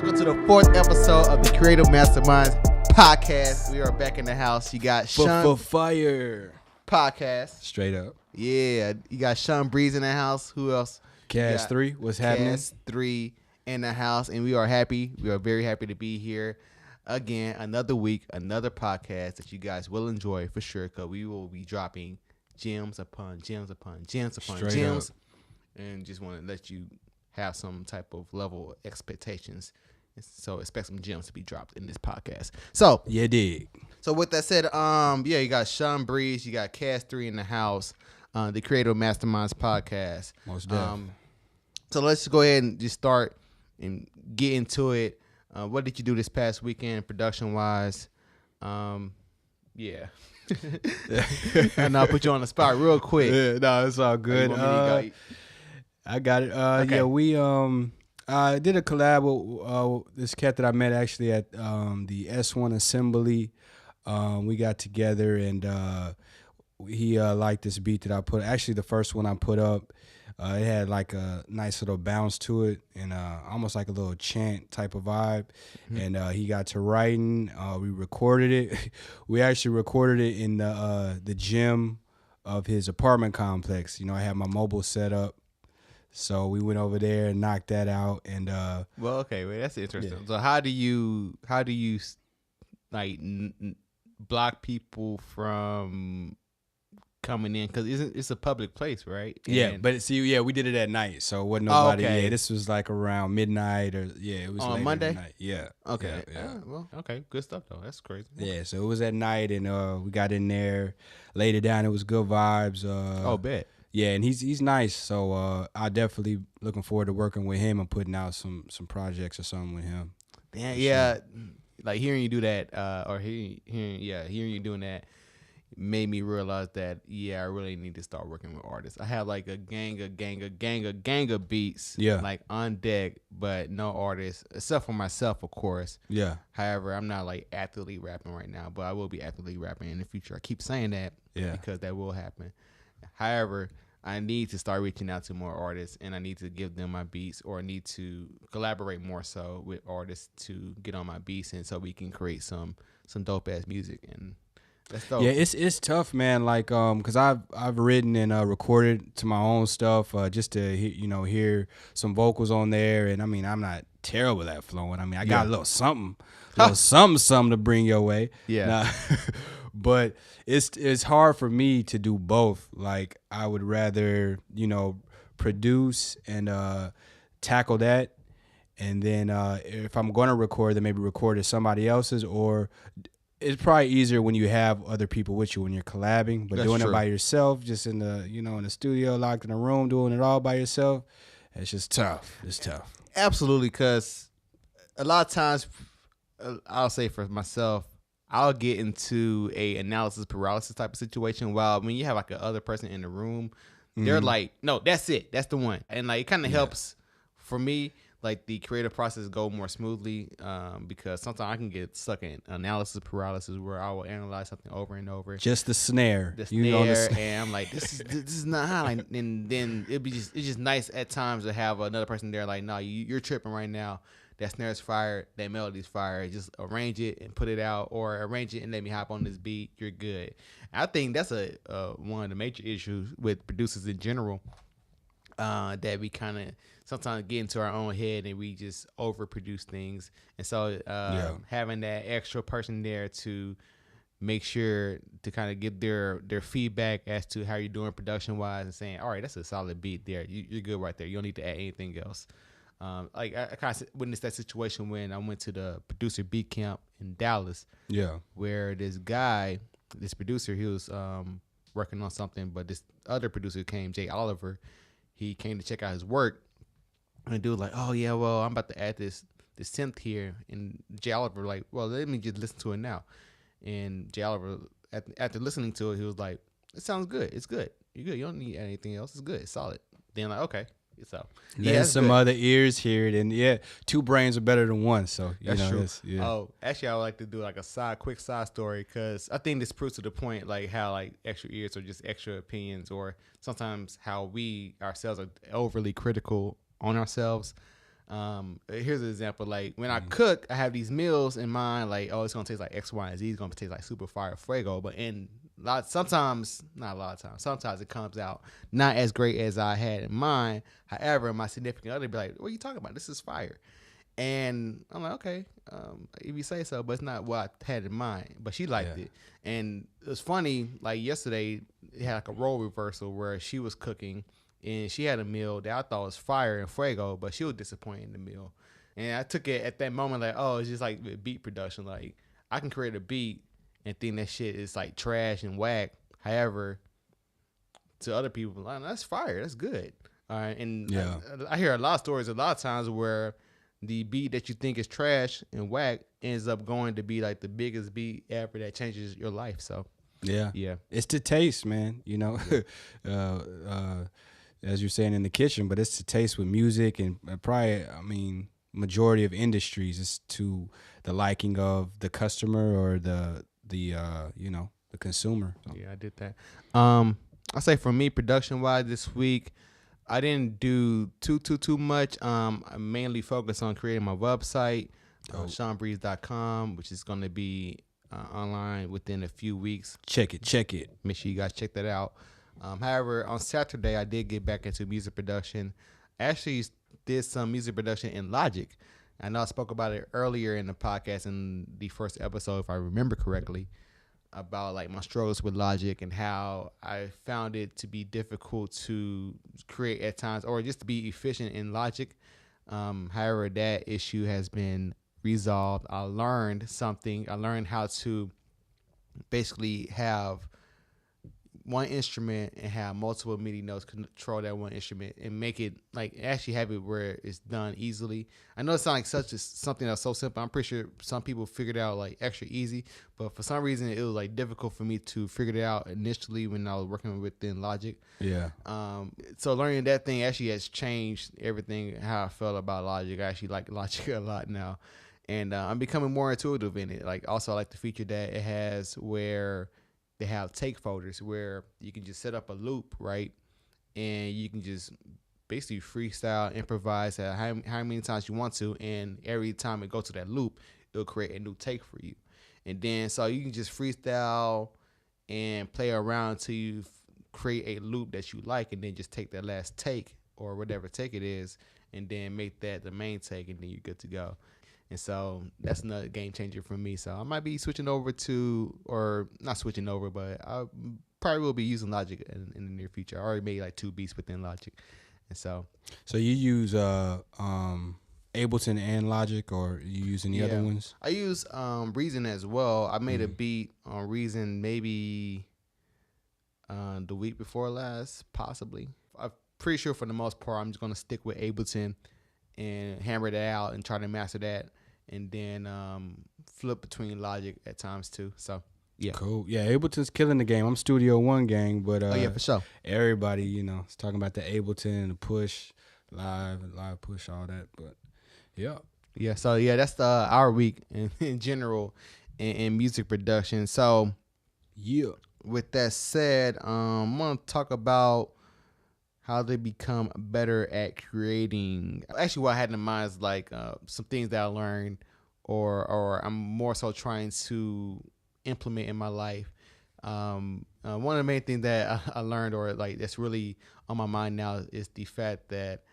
Welcome to the fourth episode of the Creative Masterminds podcast. We are back in the house. You got Sean Fire podcast. Straight up. Yeah, you got Sean Breeze in the house. Who else? Cast 3. What's happening? Cast 3 in the house, and we are happy. We are very happy to be here again. Another week, another podcast that you guys will enjoy for sure. Because we will be dropping gems upon gems upon gems upon Straight gems, up. and just want to let you have some type of level of expectations. So expect some gems to be dropped in this podcast. So Yeah, dig. So with that said, you got Sean Breeze, you got Cast 3 in the house, the Creative Masterminds podcast. Most definitely. So let's just go ahead and just start and get into it. What did you do this past weekend, production wise? Yeah. And I'll put you on the spot real quick. Yeah, no, it's all good. I got it. Okay. Yeah, we I did a collab with this cat that I met actually at the S1 Assembly. We got together and he liked this beat that I put. Actually, the first one I put up, it had like a nice little bounce to it and almost like a little chant type of vibe. Mm-hmm. And he got to writing. We recorded it. We actually recorded it in the gym of his apartment complex. You know, I had my mobile set up. So we went over there and knocked that out, and well, okay, wait, that's interesting. Yeah. So how do you like block people from coming in? Because it's a public place, right? And yeah, but see, we did it at night, so it wasn't nobody. Okay. Yeah, this was like around midnight, or it was on Monday. Yeah. Okay. Yeah. Well, okay, good stuff though. That's crazy. Yeah, so it was at night, and we got in there, laid it down. It was good vibes. Bet. Yeah, and he's nice, so I definitely looking forward to working with him and putting out some projects or something with him. Yeah. Like hearing you do that, or hearing you doing that, made me realize that I really need to start working with artists. I have like a gang of beats, like on deck, but no artists except for myself, of course. Yeah. However, I'm not like actively rapping right now, but I will be actively rapping in the future. I keep saying that, because that will happen. However, I need to start reaching out to more artists, and I need to give them my beats, or I need to collaborate more so with artists to get on my beats, and so we can create some dope ass music. And that's dope. Yeah, it's tough, man. Like, cause I've written and recorded to my own stuff, just to hear some vocals on there, and I mean I'm not terrible at flowing. I mean I got a little something to bring your way. Yeah. But it's hard for me to do both. Like I would rather, produce and tackle that, and then if I'm going to record, then maybe record it somebody else's. Or it's probably easier when you have other people with you when you're collabing. But doing it by yourself, just in the in the studio, locked in a room, doing it all by yourself, it's just tough. It's tough. Absolutely, because a lot of times, I'll say for myself, I'll get into a analysis paralysis type of situation. While when you have like a other person in the room, they're like, no, that's it. That's the one. And like, it kind of helps for me, like the creative process go more smoothly, because sometimes I can get stuck in analysis paralysis where I will analyze something over and over. Just the snare. And I'm like, this is not how. Like, and then it's just nice at times to have another person there like, no, you're tripping right now. That snare's fire, that melody's fire. Just arrange it and put it out, or arrange it and let me hop on this beat. You're good. I think that's one of the major issues with producers in general, that we kind of sometimes get into our own head and we just overproduce things. And so having that extra person there to make sure to kind of give their feedback as to how you're doing production wise, and saying, all right, that's a solid beat there. You're good right there. You don't need to add anything else. Like I kind of witnessed that situation when I went to the producer beat camp in Dallas. Yeah, where this producer, he was working on something, but this other producer came, Jay Oliver. He came to check out his work, and the dude was like, oh yeah, well I'm about to add this synth here, and Jay Oliver like, well let me just listen to it now. And Jay Oliver, after listening to it, he was like, it sounds good. It's good. You're good. You don't need anything else. It's good. It's solid. Then like, okay. So let some good. Other ears hear it, and two brains are better than one. So that's true. Oh, actually, I would like to do like a quick side story, because I think this proves to the point, like how like extra ears are just extra opinions, or sometimes how we ourselves are overly critical on ourselves. Here's an example. Like when I cook, I have these meals in mind. Like, oh, it's gonna taste like X, Y, and Z. It's gonna taste like super fire fuego. But sometimes, not a lot of times. Sometimes it comes out not as great as I had in mind. However, my significant other be like, "What are you talking about? This is fire." And I'm like, okay, if you say so, but it's not what I had in mind. But she liked it. And it was funny, like yesterday, it had like a role reversal where she was cooking and she had a meal that I thought was fire and fuego, but she was disappointed in the meal. And I took it at that moment like, oh, it's just like with beat production. Like, I can create a beat and think that shit is like trash and whack. However, to other people, like, that's fire, that's good. And I hear a lot of stories a lot of times where the beat that you think is trash and whack ends up going to be like the biggest beat ever that changes your life. So yeah, it's the taste, man. You know, as you're saying in the kitchen, but it's the taste with music and probably, I mean, majority of industries is to the liking of the customer or the you know, the consumer. So. Yeah, I did that. I say for me, production wise this week, I didn't do too much. I mainly focused on creating my website, SeanBreeze.com, which is going to be online within a few weeks. Check it. Make sure you guys check that out. However, on Saturday, I did get back into music production. I actually did some music production in Logic. I know I spoke about it earlier in the podcast in the first episode, if I remember correctly, about like my struggles with Logic and how I found it to be difficult to create at times or just to be efficient in Logic. However, that issue has been resolved. I learned something. I learned how to basically have one instrument and have multiple MIDI notes control that one instrument and make it like actually have it where it's done easily. I know it sounds like something that's so simple. I'm pretty sure some people figured it out like extra easy, but for some reason it was like difficult for me to figure it out initially when I was working within Logic. Yeah. So learning that thing actually has changed everything how I felt about Logic. I actually like Logic a lot now, and I'm becoming more intuitive in it. Like also I like the feature that it has where they have take folders where you can just set up a loop, right? And you can just basically freestyle, improvise how many times you want to. And every time it goes to that loop, it'll create a new take for you. And then so you can just freestyle and play around till you create a loop that you like. And then just take that last take or whatever take it is and then make that the main take. And then you're good to go. And so that's another game changer for me. So I might be switching over to, or not switching over, but I probably will be using Logic in the near future. I already made like 2 beats within Logic. And so you use Ableton and Logic, or you use any other ones? I use Reason as well. I made a beat on Reason maybe the week before last, possibly. I'm pretty sure for the most part I'm just going to stick with Ableton and hammer that out and try to master that. And then flip between Logic at times too. So yeah, cool. Yeah, Ableton's killing the game. I'm Studio One gang, but oh yeah, for sure. Everybody, you know, is talking about the Ableton, the push, live push, all that. But yeah. So yeah, that's our week in general in music production. So yeah. With that said, I'm gonna talk about how they become better at creating. Actually, what I had in mind is like some things that I learned or I'm more so trying to implement in my life. One of the main things that I learned or like that's really on my mind now is the fact that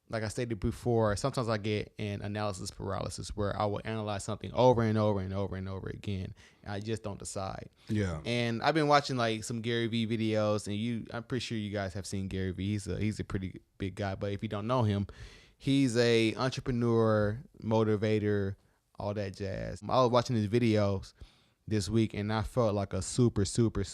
like I stated before, sometimes I get an analysis paralysis where I will analyze something over and over and over and over again. And I just don't decide. Yeah. And I've been watching like some Gary Vee videos, and I'm pretty sure you guys have seen Gary Vee. He's a pretty big guy, but if you don't know him, he's a entrepreneur, motivator, all that jazz. I was watching his videos this week, and I felt like a super duper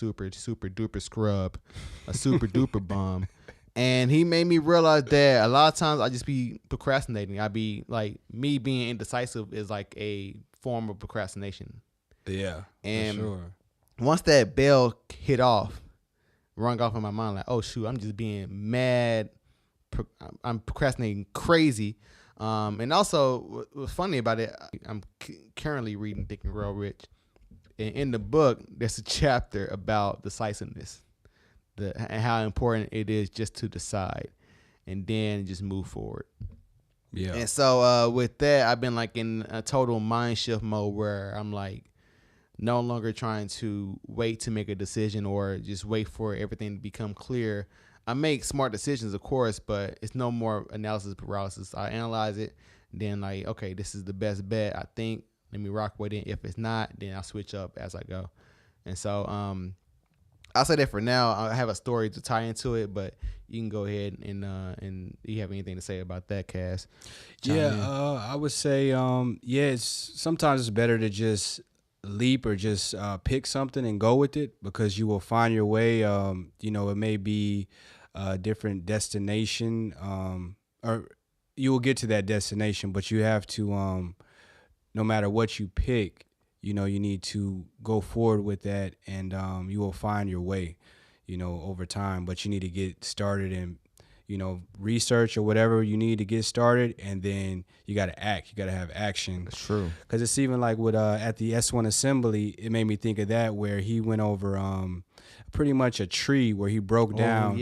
scrub, a super duper bum. And he made me realize that a lot of times I just be procrastinating. I be like, me being indecisive is like a form of procrastination. Yeah, and for sure. Once that bell rung off in my mind, like, oh shoot, I'm just being mad. I'm procrastinating crazy. And also, what's funny about it, I'm currently reading Think and Grow Rich. And in the book, there's a chapter about decisiveness. And how important it is just to decide. and then just move forward. Yeah. And so with that, I've been like in a total mind shift mode where I'm like no longer trying to wait to make a decision or just wait for everything to become clear. I make smart decisions, of course, but it's no more analysis paralysis. I analyze it, then like, okay, this is the best bet, I think. Let me rock with it. If it's not, then I'll switch up as I go. And so I'll say that for now. I have a story to tie into it, but you can go ahead and you have anything to say about that, Cass? I would say sometimes it's better to just leap or just pick something and go with it, because you will find your way. It may be a different destination, or you will get to that destination, but you have to, no matter what you pick, you need to go forward with that, and you will find your way, over time. But you need to get started and, research or whatever you need to get started, and then you got to act. You got to have action. That's true. Because it's even like with at the S1 assembly, it made me think of that, where he went over pretty much a tree where he broke down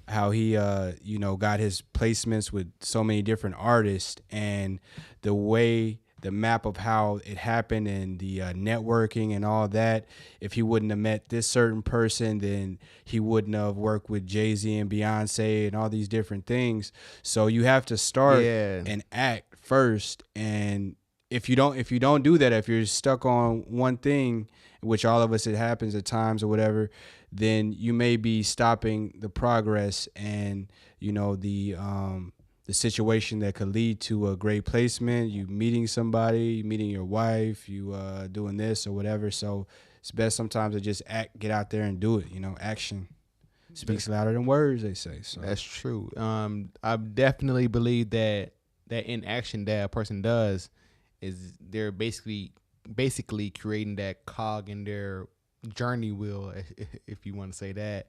how he got his placements with so many different artists, and the map of how it happened, and the networking and all that. If he wouldn't have met this certain person, then he wouldn't have worked with Jay-Z and Beyonce and all these different things. So you have to start and act first. And if you don't do that, if you're stuck on one thing, which all of us, it happens at times or whatever, then you may be stopping the progress and, the situation that could lead to a great placement, you meeting somebody, you meeting your wife, you doing this or whatever. So it's best sometimes to just get out there and do it. Action speaks louder than words, they say. So that's true. I definitely believe that in action that a person does is they're basically creating that cog in their journey wheel, if you want to say that,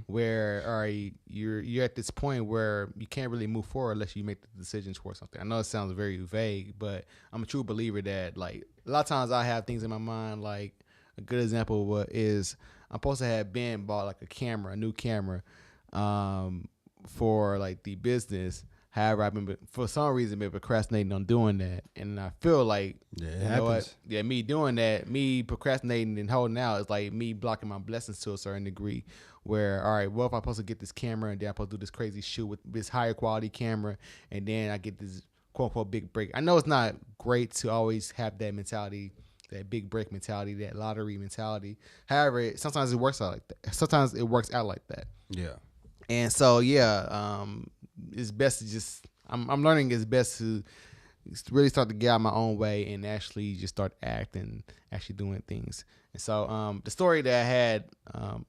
where all right, you're at this point where you can't really move forward unless you make the decision towards something. I know it sounds very vague, but I'm a true believer that like a lot of times I have things in my mind. Like a good example of what is, I'm supposed to have been bought like a new camera for like the business. However, I've been, for some reason, been procrastinating on doing that. And I feel like, me doing that, me procrastinating and holding out is like me blocking my blessings to a certain degree. Where, all right, well, if I'm supposed to get this camera and then I'm supposed to do this crazy shoot with this higher quality camera, and then I get this quote unquote big break. I know it's not great to always have that mentality, that big break mentality, that lottery mentality. However, sometimes it works out like that. Sometimes it works out like that. Yeah. And so, it's best to just, I'm learning it's best to really start to get out my own way and actually just start acting, actually doing things. And so the story that I had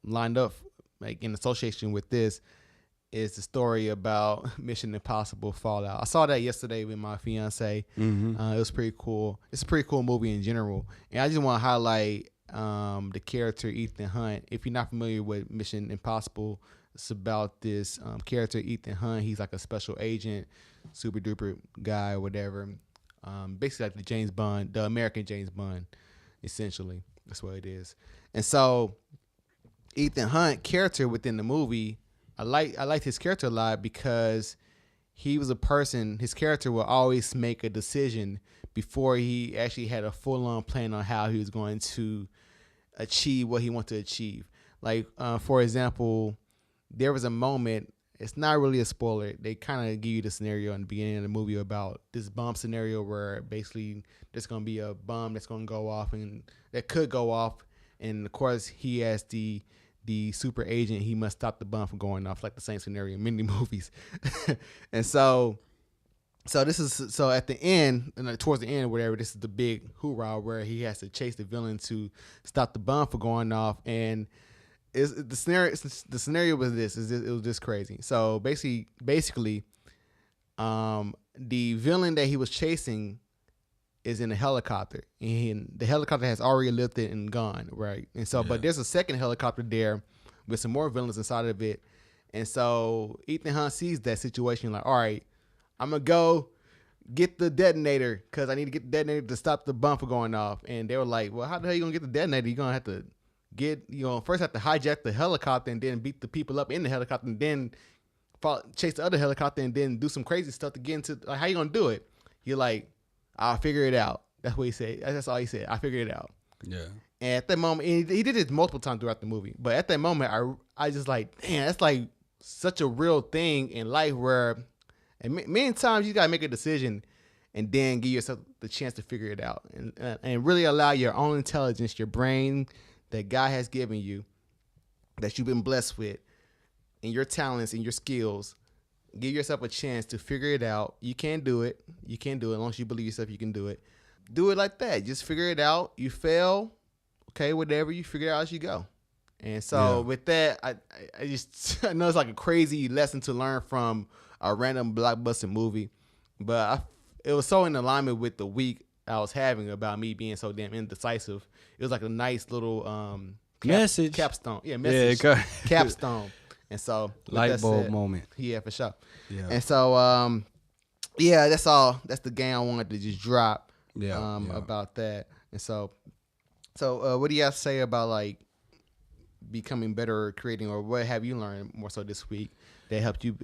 lined up like in association with this is the story about Mission Impossible Fallout. I saw that yesterday with my fiance. It was pretty cool. It's a pretty cool movie in general. And I just want to highlight the character Ethan Hunt. If you're not familiar with Mission Impossible, it's about this character, Ethan Hunt. He's like a special agent, super duper guy or whatever. Basically like the American James Bond, essentially. That's what it is. And so Ethan Hunt character within the movie, I liked his character a lot because he was a person, his character will always make a decision before he actually had a full-on plan on how he was going to achieve what he wanted to achieve. Like, for example, there was a moment, it's not really a spoiler, they kind of give you the scenario in the beginning of the movie about this bomb scenario where basically there's going to be a bomb that's going to go off and that could go off. And of course, he as the super agent, he must stop the bomb from going off, like the same scenario in many movies. And so this is, so at the end, and towards the end or whatever, this is the big hoorah where he has to chase the villain to stop the bomb from going off. And the scenario was this, it was just crazy. So basically, the villain that he was chasing is in a helicopter, and the helicopter has already lifted and gone, right? And so, but there's a second helicopter there with some more villains inside of it. And so Ethan Hunt sees that situation like, all right, I'm gonna go get the detonator because I need to get the detonator to stop the bomb from going off. And they were like, well, how the hell are you gonna get the detonator? You're gonna have to first have to hijack the helicopter and then beat the people up in the helicopter and then chase the other helicopter and then do some crazy stuff to get into, like, how you gonna do it? You're like, I'll figure it out. That's what he said. That's all he said. I figured it out. Yeah. And at that moment, and he did it multiple times throughout the movie. But at that moment, I just like, damn, that's like such a real thing in life where, and many times you gotta make a decision and then give yourself the chance to figure it out and really allow your own intelligence, your brain that God has given you, that you've been blessed with, and your talents and your skills. Give yourself a chance to figure it out. You can do it. You can do it as long as you believe yourself. You can do it. Do it like that. Just figure it out. You fail, okay, whatever. You figure it out as you go. And so with that, I just I know it's like a crazy lesson to learn from a random blockbuster movie, but it was so in alignment with the week I was having about me being so damn indecisive. It was like a nice little message capstone. Yeah, message capstone. And so light bulb moment. Yeah, for sure. Yeah. And so yeah, that's all. That's the game I wanted to just drop. About that. And so what do you have to say about like becoming better at creating, or what have you learned more so this week that helped you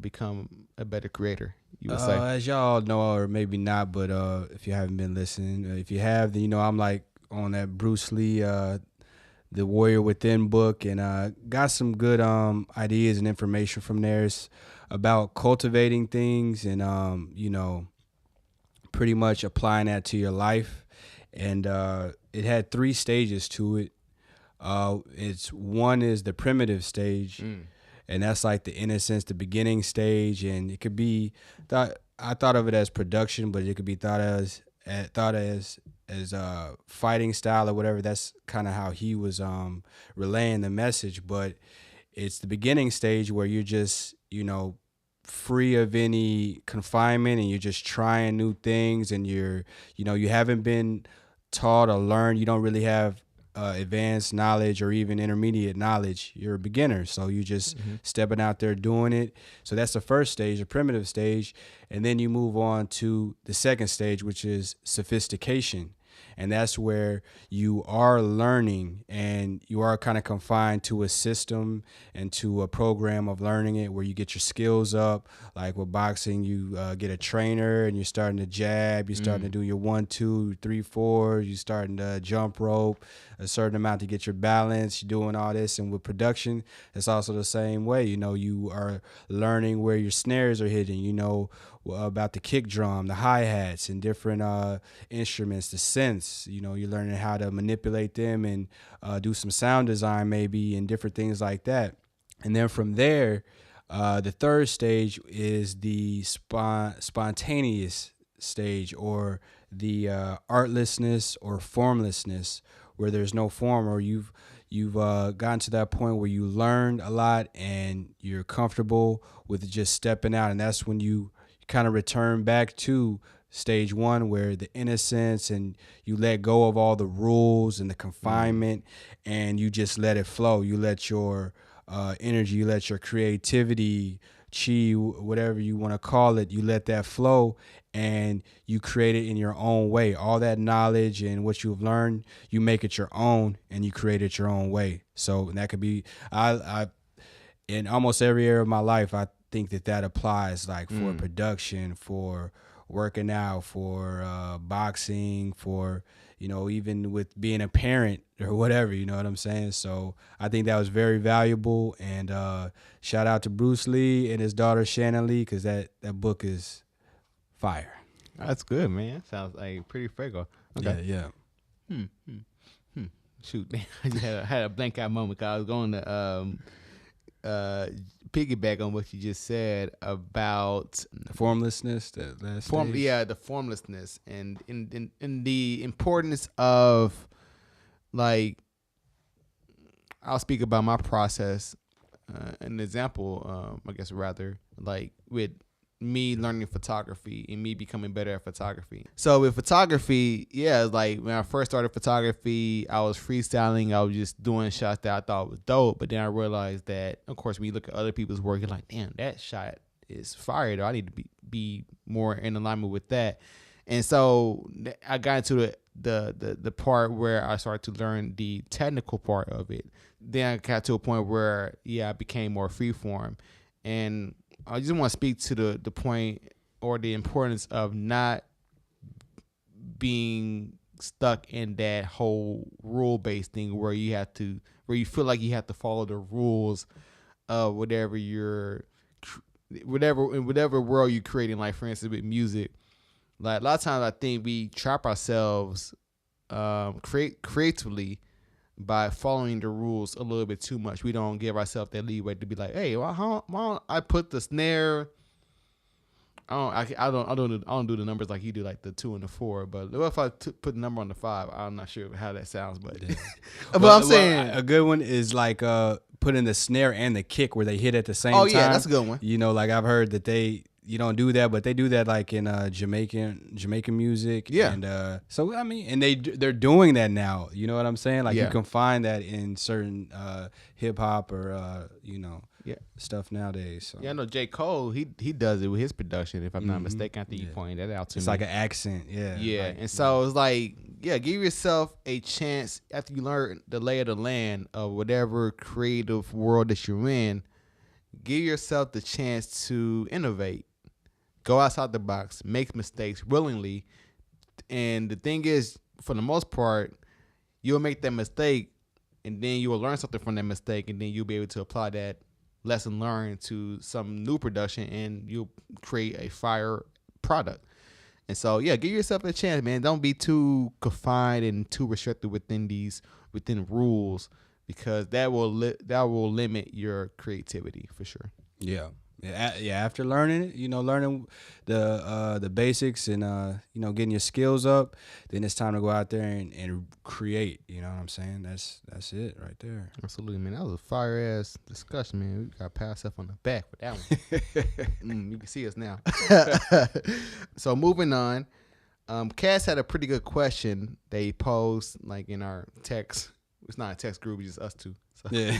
become a better creator, you would say? As y'all know, or maybe not, but if you haven't been listening, if you have, then you know I'm like on that Bruce Lee The Warrior Within book, and got some good ideas and information from there. It's about cultivating things and you know, pretty much applying that to your life. And it had 3 stages to it. One is the primitive stage, and that's like the innocence, the beginning stage, and it could be I thought of it as production, but it could be thought as fighting style or whatever. That's kind of how he was relaying the message. But it's the beginning stage where you're just, you know, free of any confinement, and you're just trying new things, and you haven't been taught or learned. You don't really have advanced knowledge or even intermediate knowledge. You're a beginner, so you just stepping out there doing it. So that's the first stage, the primitive stage. And then you move on to the second stage, which is sophistication. And that's where you are learning, and you are kind of confined to a system and to a program of learning it, where you get your skills up. Like with boxing, you get a trainer, and you're starting to jab, you're starting to do your 1, 2, 3, 4, you're starting to jump rope a certain amount to get your balance. You're doing all this. And with production, it's also the same way. You know, you are learning where your snares are hidden, you know, about the kick drum, the hi-hats, and different instruments, the synths. You know, you're learning how to manipulate them and do some sound design maybe, and different things like that. And then from there, the third stage is the spontaneous stage, or the artlessness or formlessness, where there's no form, or you've gotten to that point where you learned a lot and you're comfortable with just stepping out. And that's when you kind of return back to stage 1, where the innocence, and you let go of all the rules and the confinement, and you just let it flow. You let your energy, you let your creativity, chi, whatever you want to call it, you let that flow, and you create it in your own way. All that knowledge and what you've learned, you make it your own, and you create it your own way. So that could be, I in almost every area of my life, I think that applies, like for production, for working out, for boxing, for, you know, even with being a parent or whatever, you know what I'm saying? So I think that was very valuable. And shout out to Bruce Lee and his daughter Shannon Lee, because that book is fire. That's good, man. Sounds like pretty fuego. Okay. Yeah. Shoot, man. I just had a blank out moment, because I was going to piggyback on what you just said about the formlessness, that last stage. The formlessness, and in the importance of, like, I'll speak about my process. An example, I guess, rather, like with me learning photography and me becoming better at photography. So with photography, like when I first started photography, I was freestyling. I was just doing shots that I thought was dope. But then I realized that, of course, when you look at other people's work, you're like, damn, that shot is fire, though. I need to be more in alignment with that. And so I got into the part where I started to learn the technical part of it. Then I got to a point where, I became more freeform. And I just want to speak to the point or the importance of not being stuck in that whole rule-based thing where you feel like you have to follow the rules of whatever world you're creating. Like, for instance, with music, like a lot of times I think we trap ourselves creatively by following the rules a little bit too much. We don't give ourselves that leeway to be like, hey, why don't I put the snare? I don't do the numbers like you do, like the 2 and the 4. But what if I put the number on the 5? I'm not sure how that sounds, but but I'm saying a good one is like putting the snare and the kick where they hit at the same time. Oh yeah, that's a good one. You know, like I've heard that you don't do that, but they do that like in Jamaican music. Yeah. And so I mean, and they're doing that now. You know what I'm saying? Like Yeah. you can find that in certain hip hop or stuff nowadays. So. Yeah, I know J. Cole, he does it with his production, if I'm not mistaken. I think you pointed that out to me. It's like an accent, yeah. Yeah, like, and so it's like, give yourself a chance after you learn the lay of the land of whatever creative world that you're in. Give yourself the chance to innovate. Go outside the box, make mistakes willingly. And the thing is, for the most part, you'll make that mistake, and then you will learn something from that mistake, and then you'll be able to apply that lesson learned to some new production, and you'll create a fire product. And so, give yourself a chance, man. Don't be too confined and too restricted within rules, because that will limit your creativity for sure. Yeah. After learning it, learning the basics and getting your skills up, then it's time to go out there and create. You know what I'm saying? That's it right there. Absolutely, man. That was a fire ass discussion, man. We got pat ourselves on the back with that one. You can see us now. So moving on, Cass had a pretty good question they posed like in our text. It's not a text group; it's just us two. So. Yeah.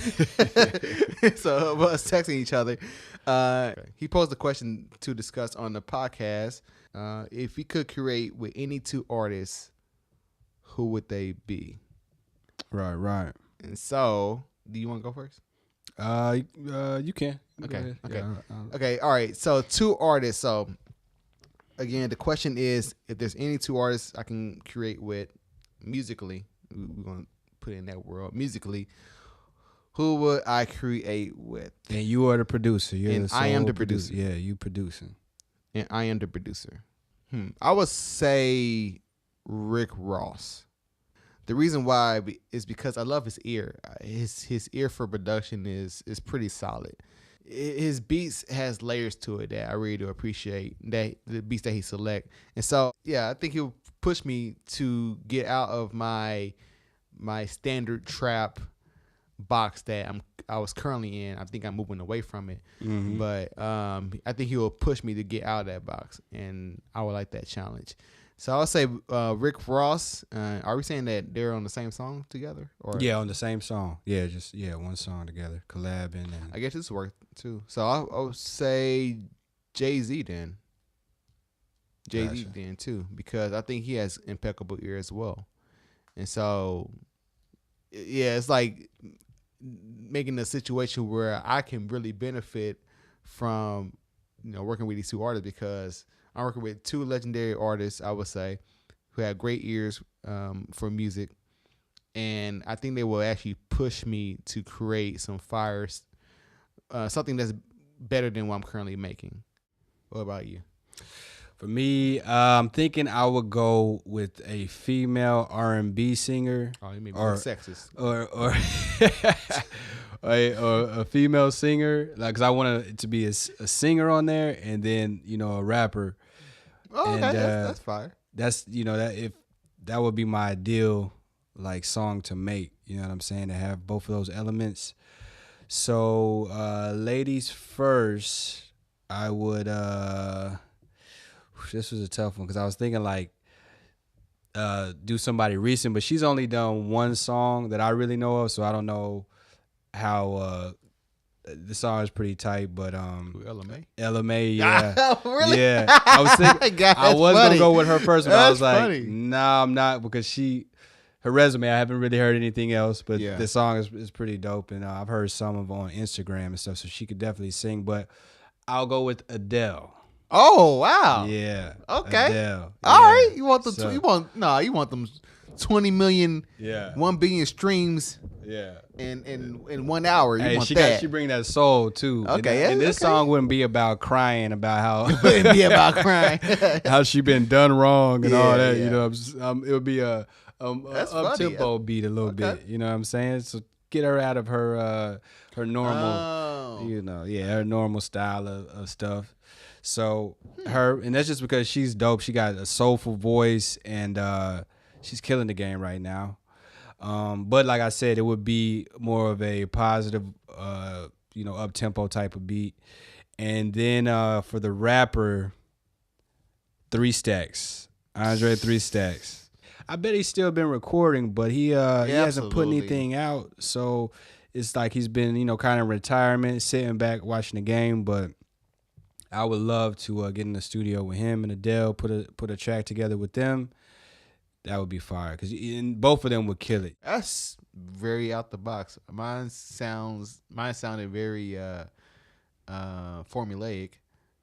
So us texting each other. He posed a question to discuss on the podcast. If he could create with any 2 artists, who would they be? Right. And so, do you want to go first? You can. Okay. Yeah, Okay. All right. So 2 artists. So again, the question is, if there's any 2 artists I can create with musically, we're gonna put it in that world musically. Who would I create with? And you are the producer. I am the producer. Yeah, you producing. And I am the producer. I would say Rick Ross. The reason why is because I love his ear. His ear for production is pretty solid. His beats has layers to it that I really do appreciate. That the beats that he select. And so, I think he'll push me to get out of my standard trap box that I was currently in. I think I'm moving away from it. Mm-hmm. But I think he will push me to get out of that box, and I would like that challenge. So I'll say Rick Ross. Are we saying that they're on the same song together? Or on the same song. Yeah, just one song together, collabing. And I guess this worked too. So I'll say Jay-Z then. Jay-Z Gotcha. then too, because I think he has impeccable ear as well. And so, it's like making a situation where I can really benefit from, working with these 2 artists, because I'm working with 2 legendary artists, I would say, who have great ears for music. And I think they will actually push me to create some fires, something that's better than what I'm currently making. What about you? For me, I'm thinking I would go with a female R&B singer. Oh, you may be sexist. Or a female singer, like, cause I want it to be a singer on there, and then a rapper. Oh, okay, and, that's fire. That's that would be my ideal like song to make. You know what I'm saying? To have both of those elements. So, ladies first, I would. This was a tough one because I was thinking like do somebody recent, but she's only done 1 song that I really know of, so I don't know how the song is pretty tight. But Ella Mai, yeah. Really? Yeah. I was thinking I was gonna go with her first, but I was like, funny. nah, I'm not, because she her resume. I haven't really heard anything else, but Yeah. the song is pretty dope, and I've heard some of on Instagram and stuff, so she could definitely sing. But I'll go with Adele. Oh wow. Yeah. Okay. Adele. All right. Yeah. You want So- you want them 20 million, Yeah. 1 billion streams Yeah. in 1 hour. You Hey, want she that? she bring that soul too. Okay, and this okay. song wouldn't be about crying about how Wouldn't be about crying. how she been done wrong and all Yeah, that. yeah. You know, it would be a That's up funny. tempo beat a little Okay. bit. You know what I'm saying? So get her out of her normal. Oh. You know, her normal style of stuff. So her, and that's just because she's dope. She got a soulful voice, and she's killing the game right now. But like I said, it would be more of a positive, up tempo type of beat. And then for the rapper, 3 Stacks, Andre 3 Stacks. I bet he's still been recording, but he hasn't put absolutely. anything out. So it's like he's been, kind of retirement, sitting back watching the game. But I would love to get in the studio with him and Adele, put a track together with them. That would be fire, because both of them would kill it. That's very out the box. Mine sounded very formulaic.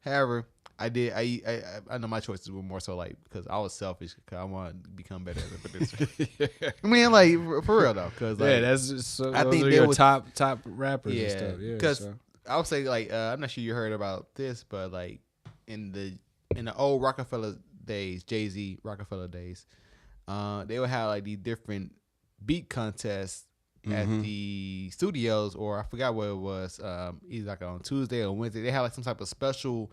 However, I know my choices were more so like because I was selfish because I want to become better as a producer. I mean, like for real though, because like, That's just I those think are they your would- top rappers and yeah, stuff. Yeah, because so. I would say like I'm not sure you heard about this, but like in the old Rockefeller days, Jay-Z Rockefeller days, they would have like these different beat contests at the studios, or I forgot what it was. Either like on Tuesday or Wednesday, they had like some type of special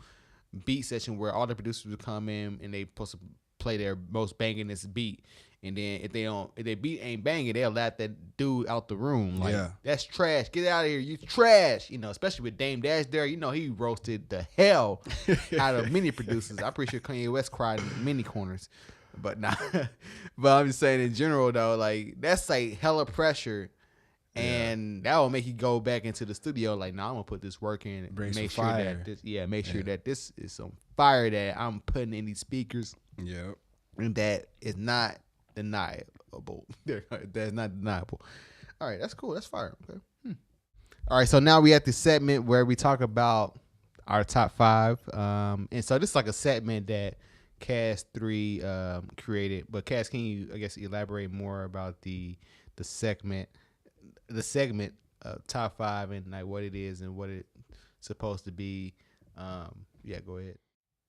beat session where all the producers would come in and they supposed to play their most bangingest beat. And then if their beat ain't banging, they'll laugh that dude out the room. Like, that's trash. Get out of here. You trash. Especially with Dame Dash there. He roasted the hell out of many producers. I'm pretty sure Kanye West cried in many corners. But nah. But I'm just saying in general though, like that's like hella pressure. And that will make you go back into the studio like, nah, I'm gonna put this work in and Bring some make sure fire. that this is some fire that I'm putting in these speakers. Yep. And that is not deniable. That's not deniable. All right, that's cool. That's fire. Okay. All right, so now we at the segment where we talk about our top 5. And so this is like a segment that Cast 3 created. But Cast, can you, I guess, elaborate more about the segment top 5 and like what it is and what it's supposed to be? Yeah, go ahead.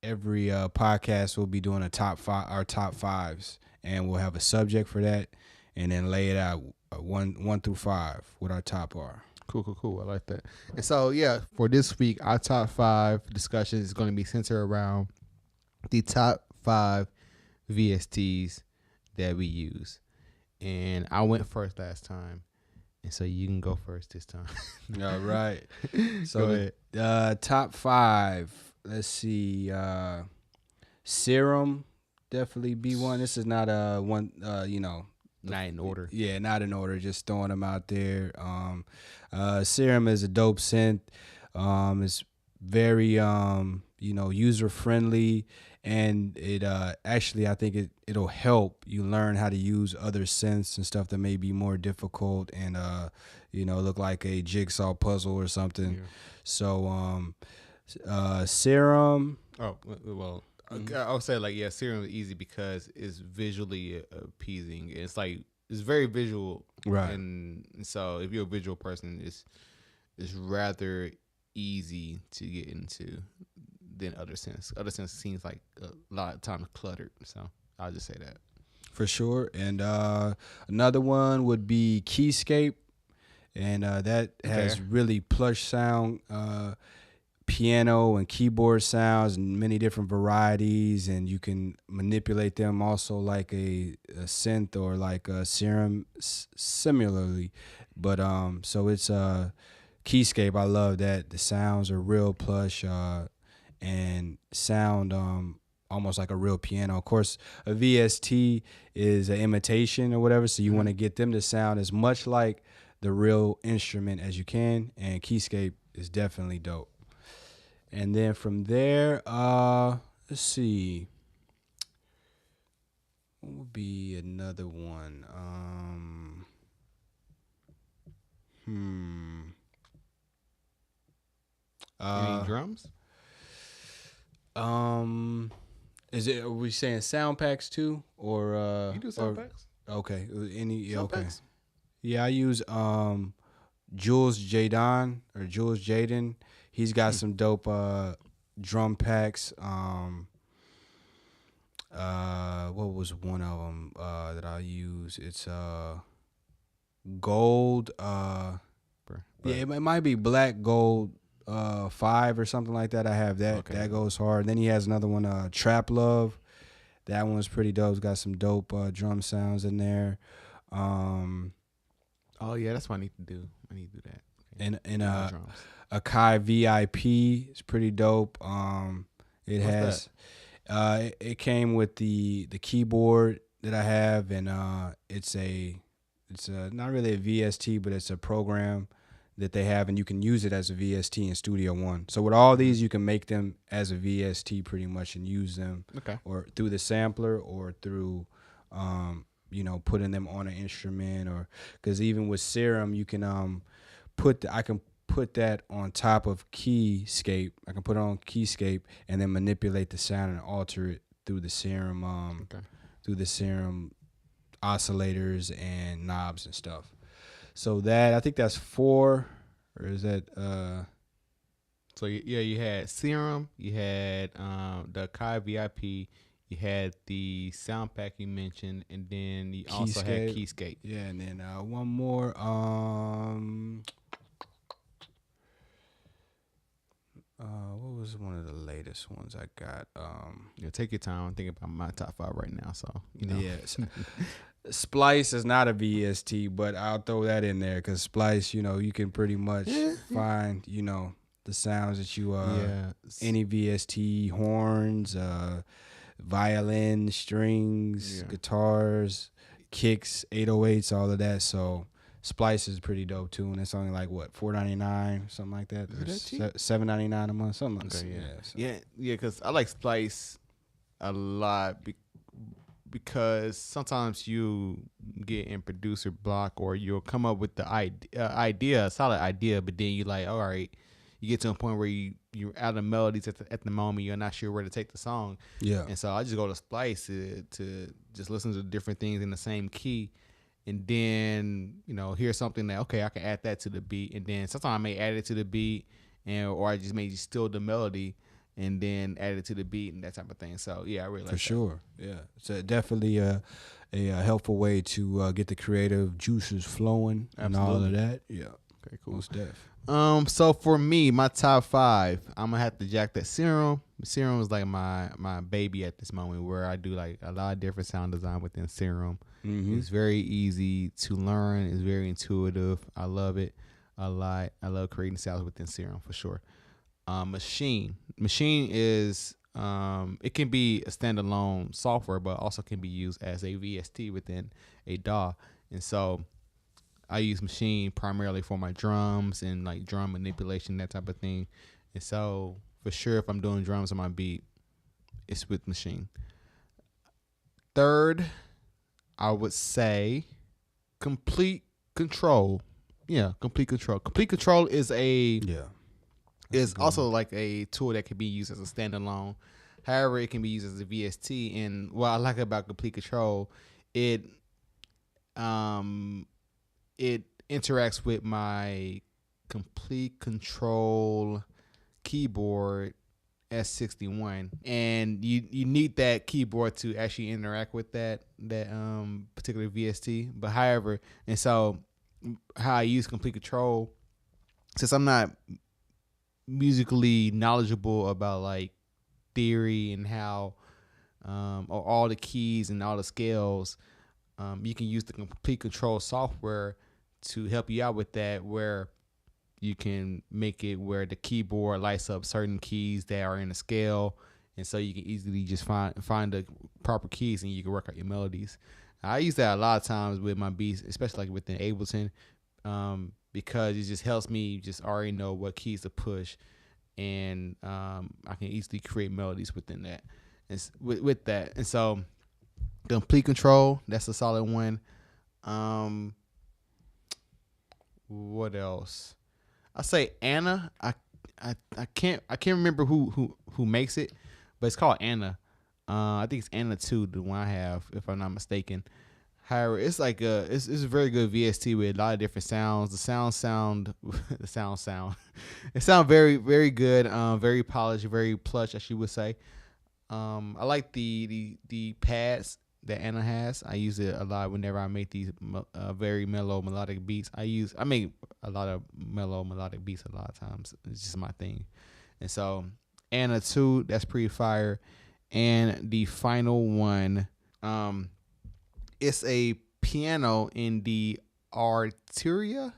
Every podcast we'll be doing our top 5s, and we'll have a subject for that, and then lay it out 1 through 5 what our top are. Cool. I like that. And so, yeah, for this week, our top 5 discussion is going to be centered around the top 5 VSTs that we use. And I went first last time, and so you can go first this time. All right. So Go ahead. top 5. Let's see. Serum definitely be one. This is not a one. Not in order. Yeah, not in order. Just throwing them out there. Serum is a dope synth. It's very user friendly, and it actually I think it'll help you learn how to use other synths and stuff that may be more difficult and look like a jigsaw puzzle or something. Yeah. So Serum. Oh, well, I would say like, yeah, Serum is easy because it's visually appeasing. It's very visual. Right. And so if you're a visual person, it's rather easy to get into than other synths. Other synths seems like a lot of times cluttered. So I'll just say that. For sure. And another one would be Keyscape. And that has really plush sound, piano and keyboard sounds and many different varieties. And you can manipulate them also like a synth or like a Serum similarly. But so it's Keyscape. I love that. The sounds are real plush and sound almost like a real piano. Of course, a VST is an imitation or whatever, so you want to get them to sound as much like the real instrument as you can, and Keyscape is definitely dope. And then from there, let's see. what would be another one? Hmm. Any Uh, drums? um, is it? Are we saying sound packs too, You do sound or packs? okay? Any? Yeah, Sound okay. packs? Yeah, I use Jules Jaden. He's got Hmm. some dope drum packs. What was one of them that I use? It's gold. Yeah, it might be black gold 5 or something like that. I have that. Okay. That goes hard. Then he has another one, Trap Love. That one's pretty dope. It's got some dope drum sounds in there. Oh yeah, that's what I need to do. I need to do that. Okay. And Do my drums. Akai VIP is pretty dope. It What's has it came with the keyboard that I have, and it's a not really a VST, but it's a program that they have, and you can use it as a VST in Studio One. So with all these, you can make them as a VST pretty much and use them, Okay. or through the sampler or through, putting them on an instrument, or because even with Serum, you can I can put that on top of Keyscape. I can put it on Keyscape and then manipulate the sound and alter it through the Serum, through the Serum oscillators and knobs and stuff. So that, I think that's 4, or is that So yeah, you had Serum, you had the Kai VIP, you had the sound pack you mentioned, and then you also had Keyscape. Yeah, and then one more. What was one of the latest ones I got? Yeah, take your time. I'm thinking about my top 5 right now. So Yes. Splice is not a VST, but I'll throw that in there because Splice, you can pretty much find, the sounds that you any VST, horns, violin, strings, guitars, kicks, 808s, all of that. So Splice is pretty dope too, and it's only like what, $4.99, something like that. Is that cheap? $7.99 a month, something like that. Yeah, because I like Splice a lot because sometimes you get in producer block, or you'll come up with the idea, a solid idea, but then you like, all right, you get to a point where you're out of melodies at the moment, you're not sure where to take the song. Yeah. And so I just go to Splice to just listen to different things in the same key, and then hear something that, okay, I can add that to the beat, and then sometimes I may add it to the beat, or I just may just steal the melody and then add it to the beat and that type of thing. So yeah, I really like that. For sure. Yeah, it's definitely a helpful way to get the creative juices flowing. Absolutely. And all of that. Yeah. Okay, cool. Most def. So for me, my top 5, I'm gonna have to jack that Serum. Serum is like my baby at this moment, where I do like a lot of different sound design within Serum. Mm-hmm. It's very easy to learn. It's very intuitive. I love it a lot. I love creating sounds within Serum for sure. Machine is it can be a standalone software, but also can be used as a VST within a DAW. And so I use Machine primarily for my drums and like drum manipulation, that type of thing. And so for sure, if I'm doing drums on my beat, it's with Machine. Third, I would say Complete Control. Yeah, Complete Control. Complete Control is also like a tool that can be used as a standalone. However, it can be used as a VST. And what I like about Complete Control, it interacts with my Complete Control keyboard S61, and you need that keyboard to actually interact with that particular VST. But however, and so how I use Complete Control, since I'm not musically knowledgeable about like theory and how or all the keys and all the scales, you can use the Complete Control software to help you out with that, where you can make it where the keyboard lights up certain keys that are in the scale, and so you can easily just find the proper keys and you can work out your melodies. I use that a lot of times with my beats, especially like within Ableton, because it just helps me just already know what keys to push, and I can easily create melodies within that, and with that. And so Complete Control. That's a solid one. What else? I say Anna. I can't remember who makes it, but it's called Anna. I think it's Anna 2, the one I have, if I'm not mistaken. However, it's like it's a very good VST with a lot of different sounds. The sound it sounds very, very good. Very polished, very plush, as you would say. I like the pads that Anna has. I use it a lot whenever I make these very mellow melodic beats. I make a lot of mellow melodic beats a lot of times. It's just my thing. And so Anna 2, that's pretty fire. And the final one, it's a piano in the Arturia,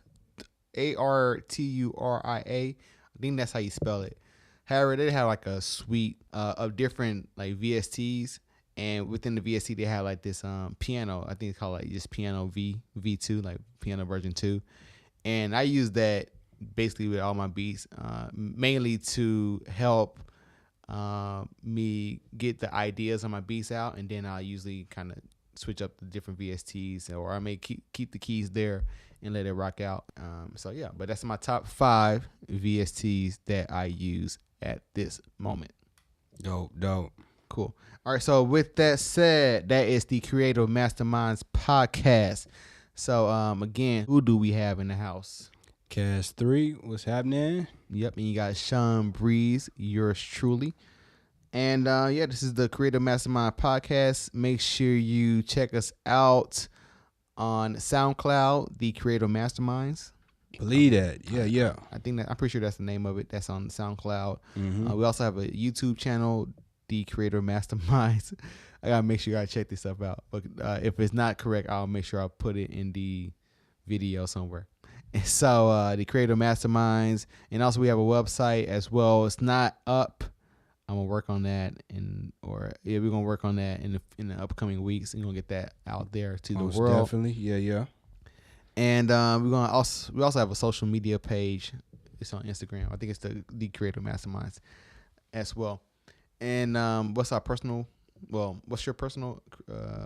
Arturia. I think that's how you spell it. However, they have like a suite of different like VSTs, and within the VST they have like this piano. I think it's called like just Piano V2, like Piano version 2. And I use that basically with all my beats, mainly to help me get the ideas on my beats out, and then I'll usually kind of switch up the different VSTs, or I may keep the keys there and let it rock out. So yeah, but that's my top 5 VSTs that I use at this moment. Dope. Cool. All right. So with that said, that is the Creative Masterminds podcast. So again, who do we have in the house? Cast 3, what's happening? Yep, and you got Sean Breeze, yours truly. And yeah, this is the Creative Mastermind podcast. Make sure you check us out on SoundCloud, the Creative Masterminds. Believe that. Yeah. I'm pretty sure that's the name of it. That's on SoundCloud. Mm-hmm. We also have a YouTube channel, the Creative Masterminds. I gotta make sure I check this stuff out. But if it's not correct, I'll make sure I put it in the video somewhere. And so the Creative Masterminds, and also we have a website as well. It's not up. I'm gonna work on that, we're gonna work on that in the upcoming weeks, and we're gonna get that out there to the world. Definitely, yeah. And we also have a social media page. It's on Instagram. I think it's the Creative Masterminds as well. And what's your personal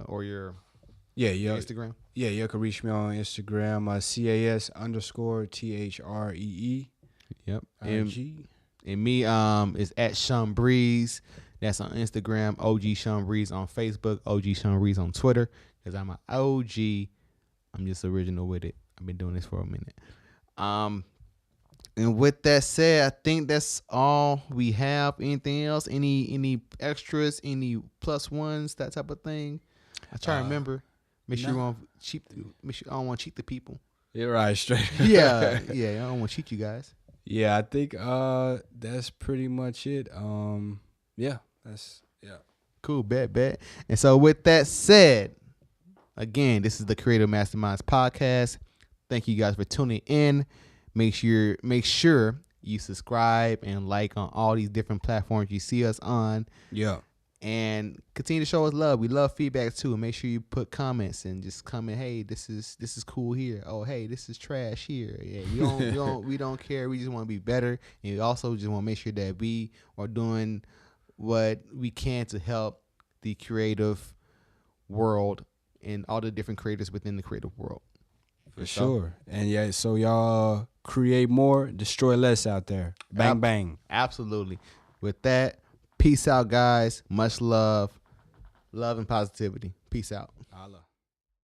or your Instagram? Yeah, you can reach me on Instagram, CAS_THREE. Yep. IG. And me is at Sean Breeze. That's on Instagram. OG Sean Breeze on Facebook. OG Sean Breeze on Twitter. Because I'm an OG. I'm just original with it. I've been doing this for a minute. And with that said, I think that's all we have. Anything else? Any extras? Any plus ones? That type of thing? I try to remember. Make sure I don't want to cheat the people. You're right, straight. Yeah. I don't want to cheat you guys. Yeah, I think that's pretty much it. Yeah. Cool, bet. And so with that said, again, this is the Creative Masterminds podcast. Thank you guys for tuning in. Make sure you subscribe and like on all these different platforms you see us on. Yeah. And continue to show us love. We love feedback too. Make sure you put comments and just comment. Hey, this is cool here. Oh, hey, this is trash here. Yeah, we don't care. We just want to be better, and we also just want to make sure that we are doing what we can to help the creative world and all the different creators within the creative world. For sure. And yeah, so y'all create more, destroy less out there. Bang, bang. Absolutely. With that, peace out, guys. Much love. Love and positivity. Peace out. Allah.